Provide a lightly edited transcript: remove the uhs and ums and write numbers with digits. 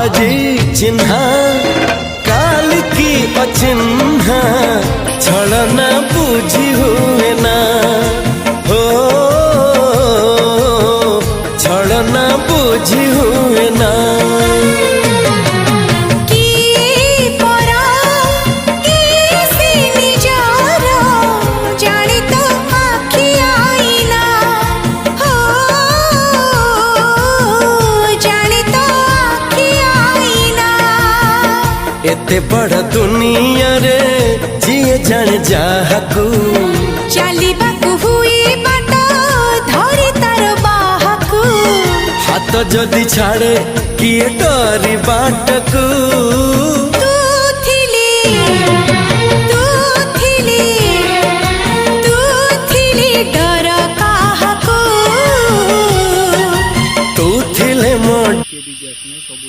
आजी चिन्हा काल की अचिन्हा छलना बुझी हुए ना हो छलना बुझी हुए ना एते बड़ दुनिया रे जिए जान जाहकू चलिबाकू हुई बाट धरी तार बाहकू हाथ जदि छाड़े किए डरी बाटकू तू थिली डर काहकू तू थिले मोड़ के डीजे में सब